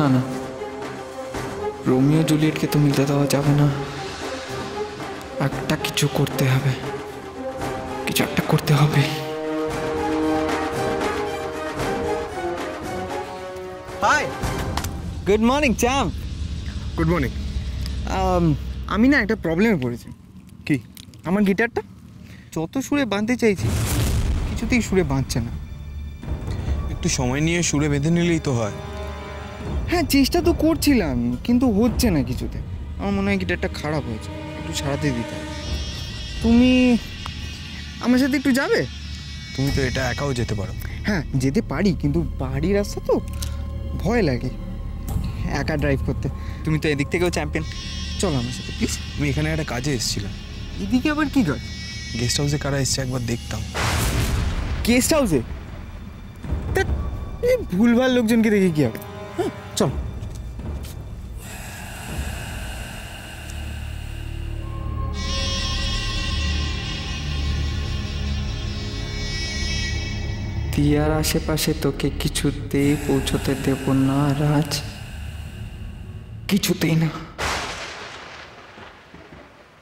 না না, রোমিও জুলিয়েটকে তো মিলতে দেওয়া যাবে না। একটা কিছু করতে হবে, কিছু একটা করতে হবে। Hi, good morning champ. Good morning. আমি না একটা প্রবলেমে পড়েছি। কি? আমার গিটারটা যত সুরে বাঁধতে চাইছি কিছুতেই সুরে বাঁধছে না। একটু সময় নিয়ে সুরে বেঁধে নিলেই তো হয়। হ্যাঁ, চেষ্টা তো করছিলাম কিন্তু হচ্ছে না কিছুতে। আমার মনে হয় গিটারটা খারাপ হয়েছে, একটু সারাতে দিতে হবে। তুমি আমার সাথে একটু যাবে? তুমি তো এটা একাও যেতে পারো। হ্যাঁ যেতে পারি, কিন্তু পাহাড়ি রাস্তা তো ভয় লাগে একা ড্রাইভ করতে। তুমি তো এদিক থেকেও চ্যাম্পিয়ন, চলো আমার সাথে প্লিজ। আমি এখানে একটা কাজে এসেছিলাম। এদিকে আবার কি কাজ? গেস্ট হাউসে কারা এসছে একবার দেখতাম। গেস্ট হাউসে? তা এই ভুলভাল লোকজনকে দেখে কি হবে? হ্যাঁ চল। দিয়ার আশেপাশে তোকে কিছুতেই পৌঁছতে দেব না রাজ, কিছুতেই না।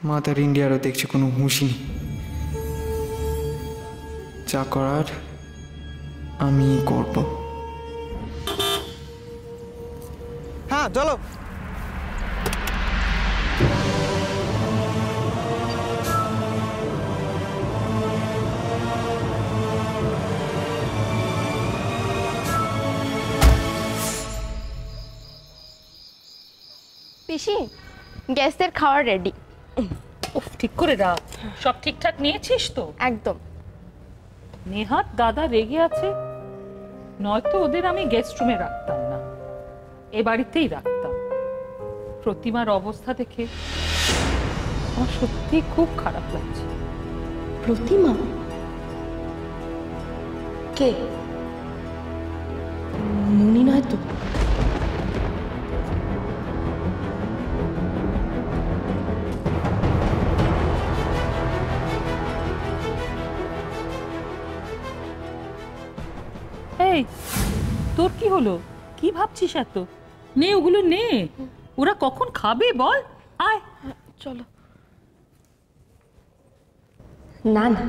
মাদার ইন্ডিয়ারও দেখছি কোনো হুঁশই নেই। যা করার আমি করব। হ্যাঁ চলো। পিসি, গ্যাসের খাওয়া রেডি। উফ, ঠিক করে রাখ। সব ঠিকঠাক নিয়েছিস তো? একদম। নেহাত দাদা রেগে আছে, নয়তো ওদের আমি গেস্ট রুমে রাখতাম না, এ বাড়িতেই রাখতাম। প্রতিমার অবস্থা দেখে আমার সত্যি খুব খারাপ লাগছে। প্রতিমা? কে? মুনি নয় তো? এই, তোর কি হলো? কি ভাবছিস এত? নে ওগুলো নে, ওরা কখন খাবে বল। আয় চলো। না না,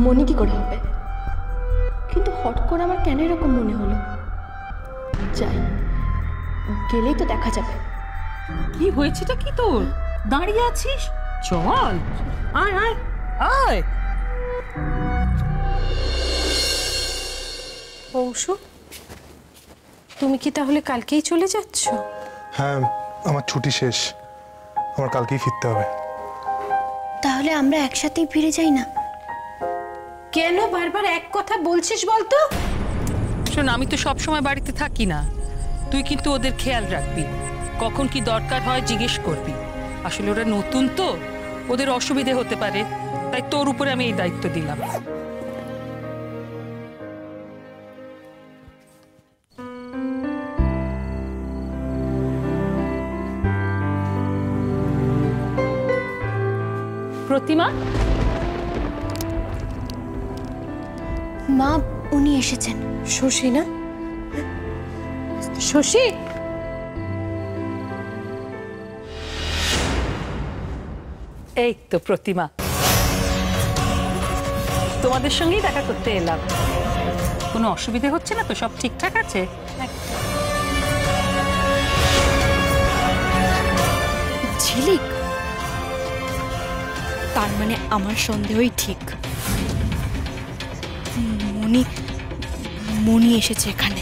মনে কি করে হবে? কিন্তু হট করে আমার কেন এরকম মনে হলো? যাই, গেলেই তো দেখা যাবে। কি হয়েছেটা কি তোর? দাঁড়িয়ে আছিস, চল। আয় আয় আয়। অংশু, তুমি কি তাহলে কালকেই চলে যাচ্ছ? হ্যাঁ, আমার ছুটি শেষ, আমার কালকেই ফিরতে হবে। তাহলে আমরা একসাথেই ফিরে যাই না? কেন বারবার এক কথা বলছিস বলতো? শোন, আমি তো সব সময় বাড়িতে থাকি না, তুই কিন্তু ওদের খেয়াল রাখবি, কখন কি দরকার হয় জিজ্ঞেস করবি। আসলে ওরা নতুন তো, ওদের অসুবিধে হতে পারে, তাই তোর উপরে আমি এই দায়িত্ব দিলাম। প্রতিমা? মা, উনি এসেছেন। শশী না? শশী? এই তো প্রতিমা, তোমাদের সঙ্গেই দেখা করতে এলাম। কোনো অসুবিধে হচ্ছে না তো? সব ঠিকঠাক আছে? ঝিলিক? তার মানে আমার সন্দেহই ঠিক। মনি এসেছে এখানে।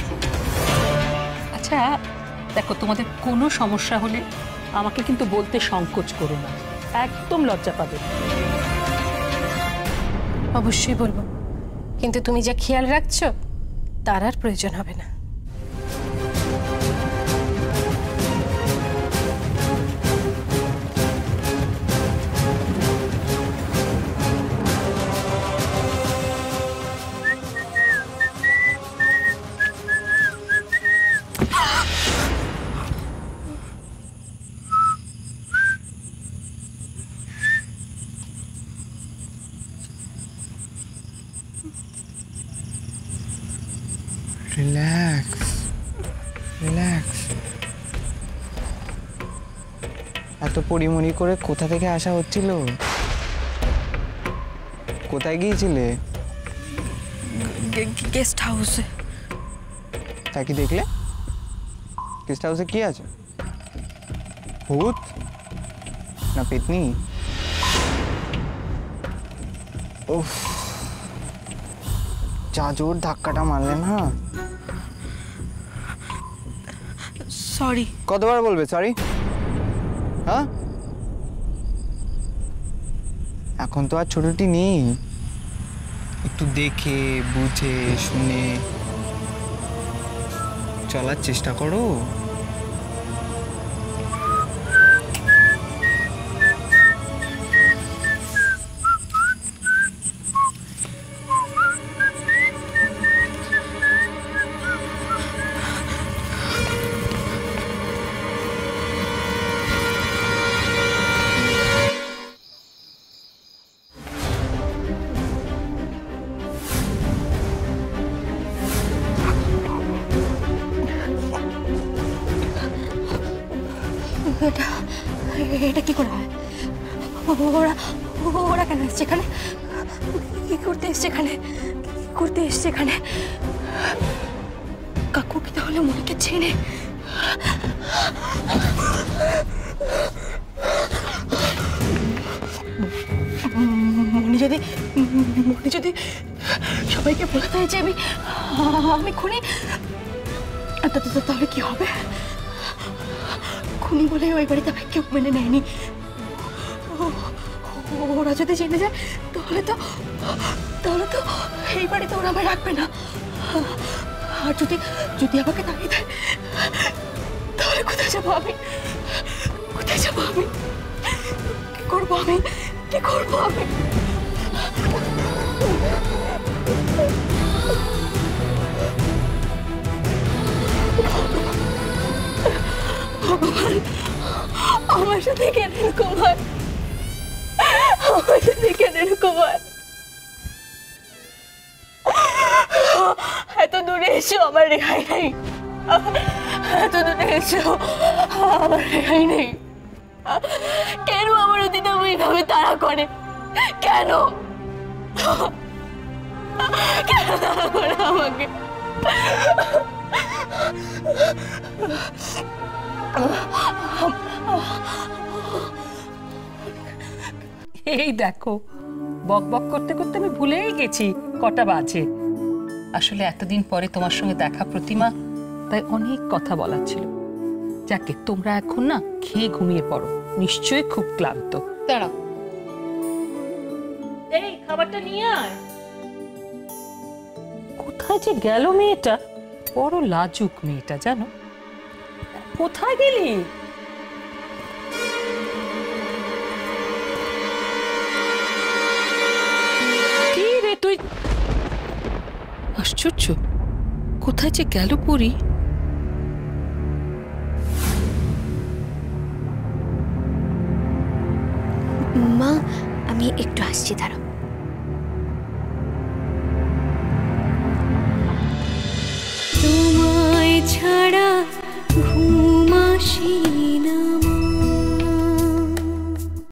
আচ্ছা দেখো, তোমাদের কোনো সমস্যা হলে আমাকে কিন্তু বলতে সংকোচ করো না, একদম লজ্জা পাবে। অবশ্যই বলবো, কিন্তু তুমি যা খেয়াল রাখছো তার আর প্রয়োজন হবে না। রিল্যাক্স। রিল্যাক্স। এত পরিমরি করে কোথা থেকে আসা হচ্ছিল? কোথায় গিয়েছিলে? গেস্ট হাউসে। তা কি দেখলে? গেস্ট হাউসে কি আছে? ভূত না পেতনি? উফ, যা জোর ধাক্কাটা মারলে না। সরি। কতবার বলবে সরি? হ্যাঁ, এখন তো আর ছোটটি নেই। একটু দেখে বুঝে শুনে চলার চেষ্টা করো। এটা কি করে হয়? ওরা ওরা কেন এসছে এখানে? কি করতে এসছে এখানে? কি করতে এসছে এখানে? কাকু কি তাহলে মনিকে চেনে? মনি যদি সবাইকে বলে দেয় যে আমি খুনি, তাহলে কি হবে? খুনি বলে ওই বাড়িতে আমাকে কেউ মেনে নেয়নি। ওরা যদি জেনে যায় তাহলে তো এই বাড়িতে ওরা আমায় রাখবে না। আর যদি আমাকে তাড়িয়ে দেয় তাহলে কোথায় যাবো আমি? কোথায় যাবো আমি? কি করবো আমি? কি করবো আমি? ভগবান, আমার সাথে কেন এরকম হয়? আমার সাথে কেন এরকম হয়? এত দূরে এসো, আমার রেহাই নেই। এত দূরে এসো, আমার রেহাই নেই। কেন আমার অতীত এইভাবে তাড়া করে? কেন কেন তাড়া করে আমাকে? এই দেখো, বক বক করতে করতে আমি ভুলেই গেছি কটা বাজে। আসলে এতদিন পরে তোমার সঙ্গে দেখা প্রতিমা, তাই অনেক কথা বলার ছিল। যাকে তোমরা এখন না খেয়ে ঘুমিয়ে পড়ো, নিশ্চয়ই খুব ক্লান্ত। দাঁড়াও, এই খাবারটা নিয়ে আয়। কোথায় যে গেল মেয়েটা? বড় লাজুক মেয়েটা, জানো। কোথায় গেলি? কি রে তুই? আশ্চর্য, কোথায় যে গেল পরি? মা, আমি একটু আসছি, দাঁড়াও। তোমায় ছাড়া ঘুম আসি না।